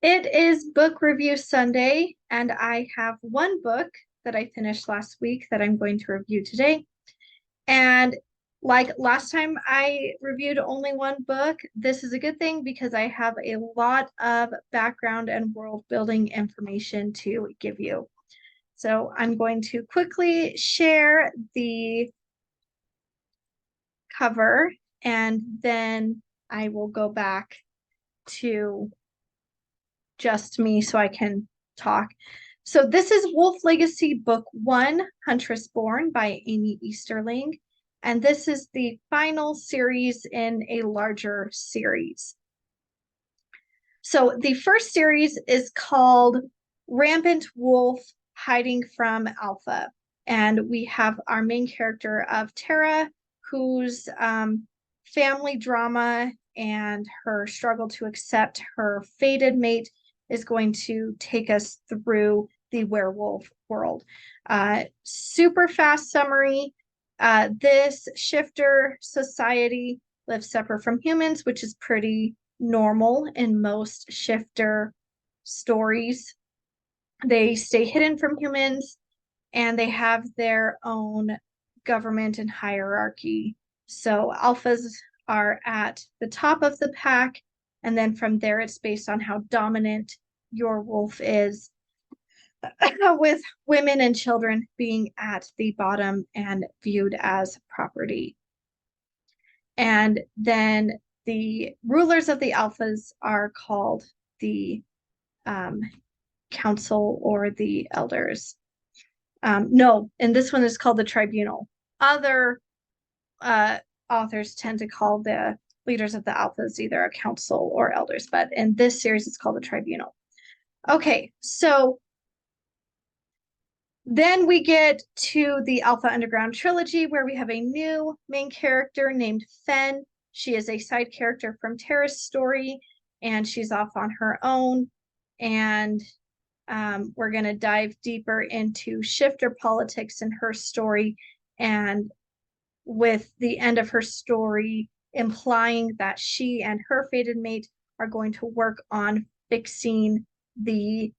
It is book review Sunday, and I have one book that I finished last week that I'm going to review today. And like last time I reviewed only one book, this is a good thing because I have a lot of background and world building information to give you. So I'm going to quickly share the cover and then I will go back to just me so I can talk. So this is Wolf Legacy Book 1, Huntress Born by Amy Easterling. And this is the final series in a larger series. So the first series is called Rampant Wolf Hiding from Alpha. And we have our main character of Tara, whose family drama and her struggle to accept her fated mate is going to take us through the werewolf world. Super fast summary. This shifter society lives separate from humans, which is pretty normal in most shifter stories. They stay hidden from humans and they have their own government and hierarchy. So alphas are at the top of the pack, and then from there it's based on how dominant your wolf is, with women and children being at the bottom and viewed as property. And then the rulers of the alphas are called the council or the elders. No, and this one is called the tribunal. Other authors tend to call the leaders of the alphas either a council or elders, but in this series it's called the tribunal. Okay, so then we get to the Alpha Underground trilogy where we have a new main character named Fen. She is a side character from Tara's story and she's off on her own. And we're going to dive deeper into shifter politics in her story, and with the end of her story implying that she and her fated mate are going to work on fixing the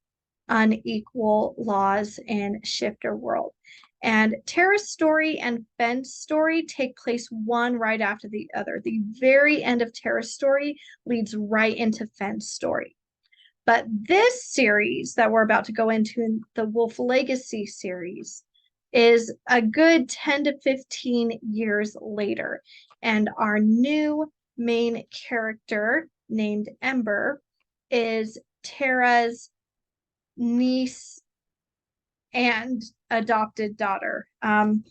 unequal laws in shifter world. And Tara's story and Fen's story take place one right after the other. The very end of Tara's story leads right into Fen's story. But this series that we're about to go into, in the Wolf Legacy series, is a good 10 to 15 years later. And our new main character named Ember is Tara's niece and adopted daughter. And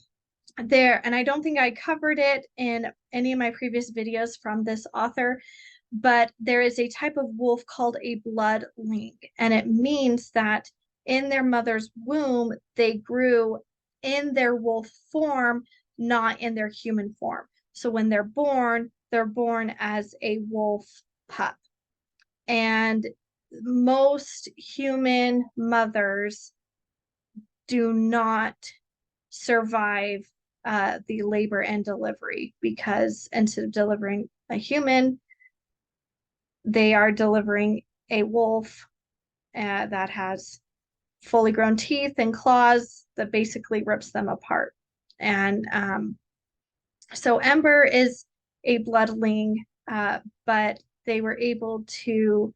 I don't think I covered it in any of my previous videos from this author, but there is a type of wolf called a bloodling, and it means that in their mother's womb, they grew in their wolf form, not in their human form. So when they're born as a wolf pup. And most human mothers do not survive the labor and delivery, because instead of delivering a human, they are delivering a wolf that has fully grown teeth and claws that basically rips them apart. And so Ember is a bloodling, but they were able to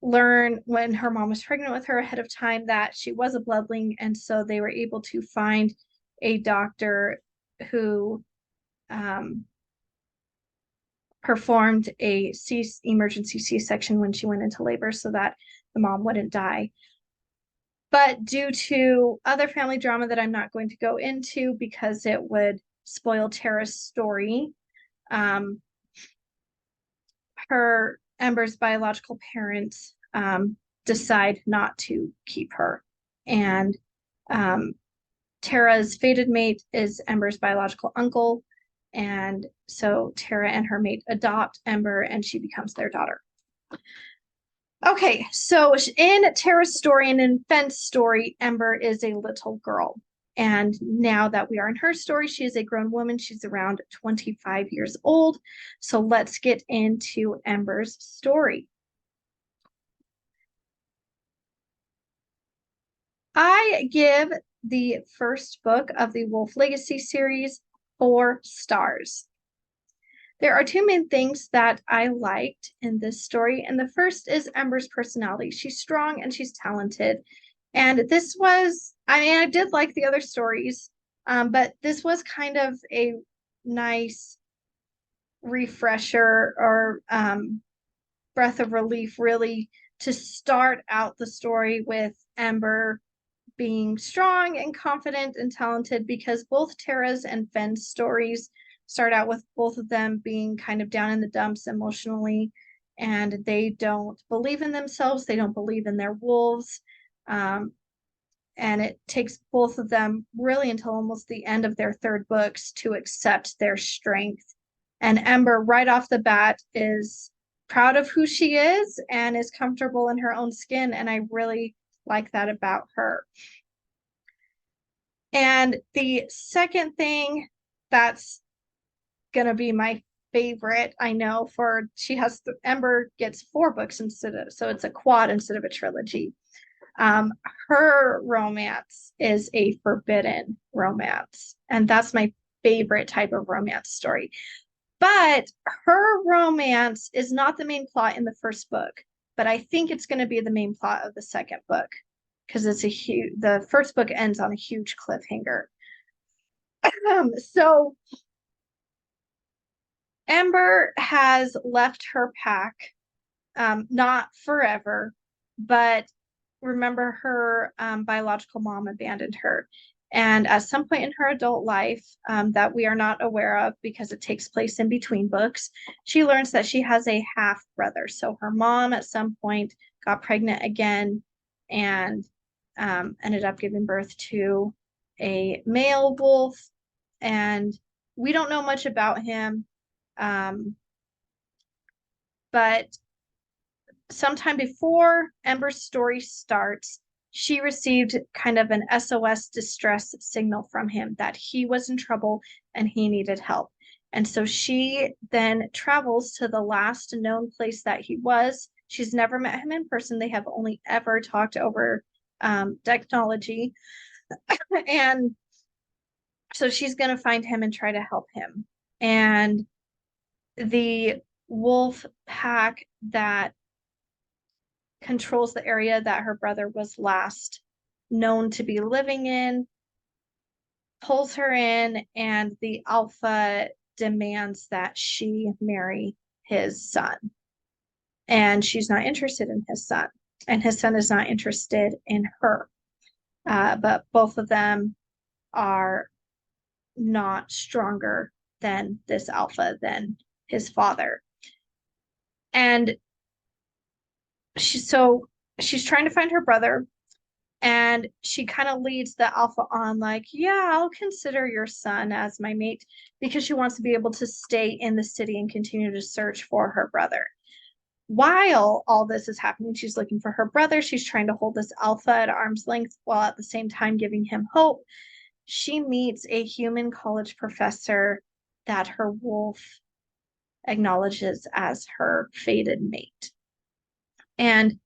learn when her mom was pregnant with her ahead of time that she was a bloodling, and so they were able to find a doctor who performed a emergency C-section when she went into labor so that the mom wouldn't die. But due to other family drama that I'm not going to go into because it would spoil Tara's story, her Ember's biological parents decide not to keep her. And Tara's fated mate is Ember's biological uncle. And so Tara and her mate adopt Ember and she becomes their daughter. Okay, so in Tara's story and in Fen's story, Ember is a little girl. And now that we are in her story, she is a grown woman. She's around 25 years old. So let's get into Ember's story. I give the first book of the Wolf Legacy series 4 stars. There are two main things that I liked in this story, and the first is Ember's personality. She's strong and she's talented. And this was, I mean, I did like the other stories, but this was kind of a nice refresher or breath of relief, really, to start out the story with Ember being strong and confident and talented, because both Tara's and Fenn's stories start out with both of them being kind of down in the dumps emotionally, and they don't believe in themselves. They don't believe in their wolves. Um, and it takes both of them really until almost the end of their third books to accept their strength. And Ember, right off the bat, is proud of who she is and is comfortable in her own skin. And I really like that about her. And the second thing that's going to be my favorite, I know, for she has Ember gets 4 books instead of, so it's a quad instead of a trilogy. Um, her romance is a forbidden romance, and that's my favorite type of romance story. But her romance is not the main plot in the first book, but I think it's going to be the main plot of the second book, because it's a huge, the first book ends on a huge cliffhanger. So Ember has left her pack, not forever, but remember her biological mom abandoned her. And at some point in her adult life, that we are not aware of because it takes place in between books, she learns that she has a half brother. So her mom at some point got pregnant again and ended up giving birth to a male wolf. And we don't know much about him. Um, but sometime before Ember's story starts, she received kind of an SOS distress signal from him that he was in trouble and he needed help. And so she then travels to the last known place that he was. She's never met him in person. They have only ever talked over technology. And so she's going to find him and try to help him. And the wolf pack that controls the area that her brother was last known to be living in, pulls her in, and the alpha demands that she marry his son. And she's not interested in his son, and his son is not interested in her. But both of them are not stronger than this alpha, than his father. And she's trying to find her brother, and she kind of leads the alpha on like, yeah, I'll consider your son as my mate, because she wants to be able to stay in the city and continue to search for her brother. While all this is happening, she's looking for her brother. She's trying to hold this alpha at arm's length while at the same time giving him hope. She meets a human college professor that her wolf acknowledges as her fated mate. And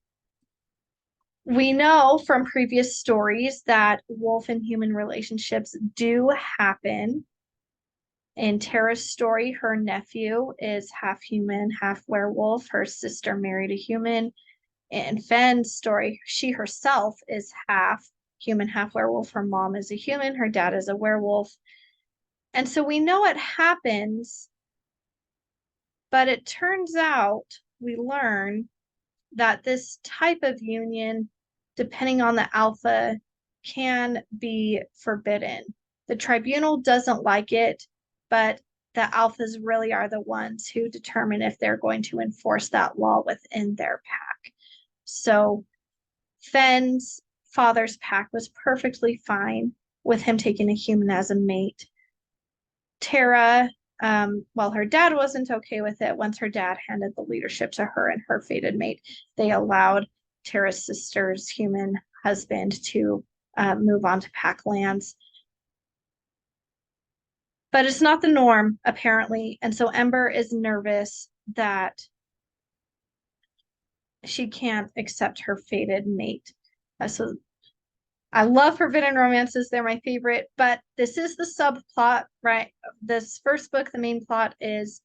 we know from previous stories that wolf and human relationships do happen. In Tara's story, her nephew is half human, half werewolf. Her sister married a human. In Fenn's story, she herself is half human, half werewolf. Her mom is a human, her dad is a werewolf. And so we know it happens, but it turns out we learn that this type of union, depending on the alpha, can be forbidden. The tribunal doesn't like it, but the alphas really are the ones who determine if they're going to enforce that law within their pack. So Fenn's father's pack was perfectly fine with him taking a human as a mate. Tara, while her dad wasn't okay with it, once her dad handed the leadership to her and her fated mate, they allowed Tara's sister's human husband to move on to pack lands. But it's not the norm, apparently. And so Ember is nervous that she can't accept her fated mate. So I love forbidden romances. They're my favorite, but this is the subplot, right? This first book, the main plot is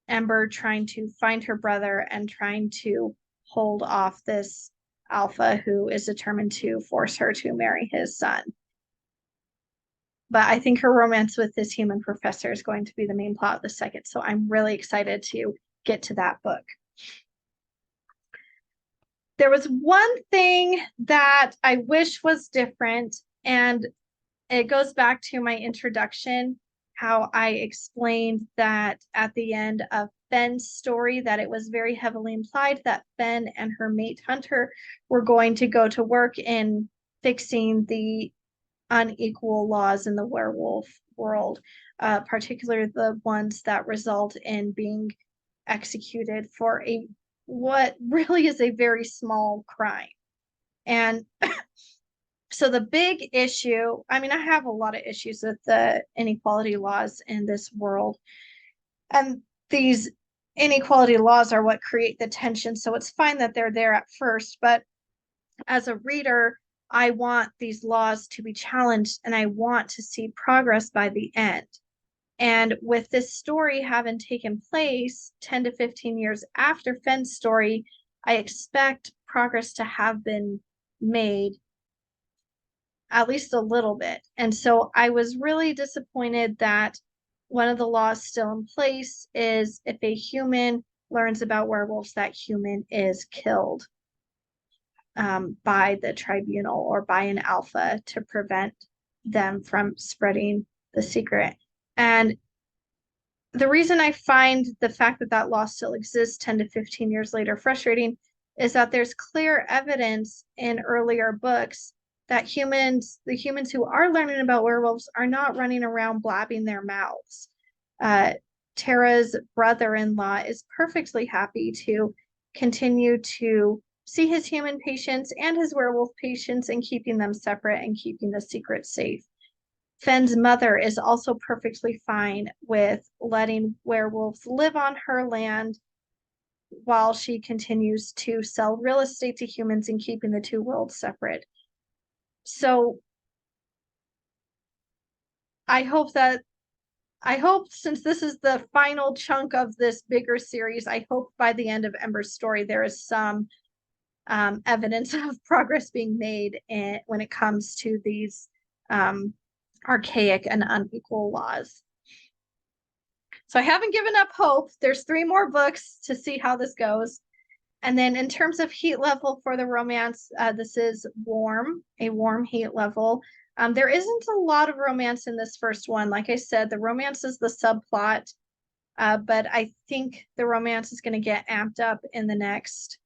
Ember trying to find her brother and trying to hold off this alpha who is determined to force her to marry his son. But I think her romance with this human professor is going to be the main plot of the second. So I'm really excited to get to that book. There was one thing that I wish was different, and it goes back to my introduction, how I explained that at the end of Fenn's story, that it was very heavily implied that Fenn and her mate Hunter were going to go to work in fixing the unequal laws in the werewolf world, particularly the ones that result in being executed for a what really is a very small crime. And so the big issue, I mean, I have a lot of issues with the inequality laws in this world. And these inequality laws are what create the tension. So it's fine that they're there at first, but as a reader, I want these laws to be challenged and I want to see progress by the end. And with this story having taken place 10 to 15 years after Fenn's story, I expect progress to have been made at least a little bit. And so I was really disappointed that one of the laws still in place is if a human learns about werewolves, that human is killed by the tribunal or by an alpha to prevent them from spreading the secret. And the reason I find the fact that that law still exists 10 to 15 years later frustrating is that there's clear evidence in earlier books that the humans who are learning about werewolves are not running around blabbing their mouths. Tara's brother-in-law is perfectly happy to continue to see his human patients and his werewolf patients and keeping them separate and keeping the secret safe. Fenn's mother is also perfectly fine with letting werewolves live on her land while she continues to sell real estate to humans and keeping the two worlds separate. So I hope since this is the final chunk of this bigger series, I hope by the end of Ember's story there is some evidence of progress being made when it comes to these archaic and unequal laws. So I haven't given up hope. There's 3 more books to see how this goes. And then in terms of heat level for the romance, this is a warm heat level. There isn't a lot of romance in this first one. Like I said, the romance is the subplot, but I think the romance is going to get amped up in the next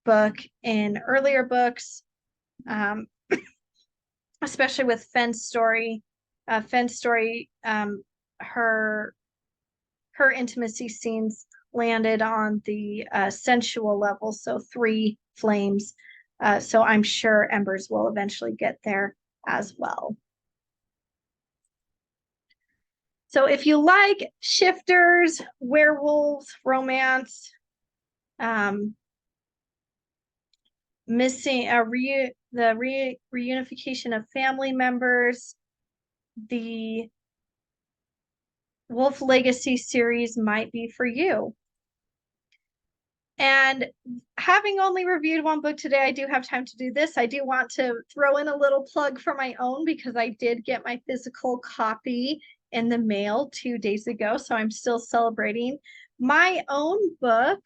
book. In earlier books, especially with Fenn's story. Her intimacy scenes landed on the sensual level, so 3 flames. So I'm sure Embers will eventually get there as well. So if you like shifters, werewolves, romance, missing the reunification of family members, the Wolf Legacy series might be for you. And having only reviewed 1 book today, I do have time to do this. I do want to throw in a little plug for my own because I did get my physical copy in the mail 2 days ago, so I'm still celebrating. My own book,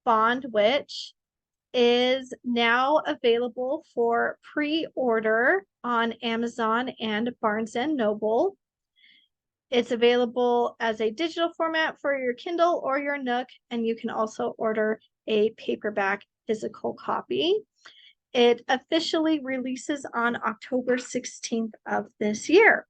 Bond Witch, is now available for pre-order on Amazon and Barnes & Noble. It's available as a digital format for your Kindle or your Nook, and you can also order a paperback physical copy. It officially releases on October 16th of this year.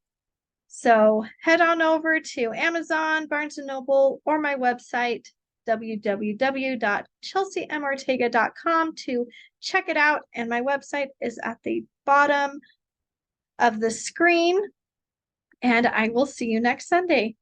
So head on over to Amazon, Barnes & Noble, or my website, www.chelseamortega.com to check it out. And my website is at the bottom of the screen. And I will see you next Sunday.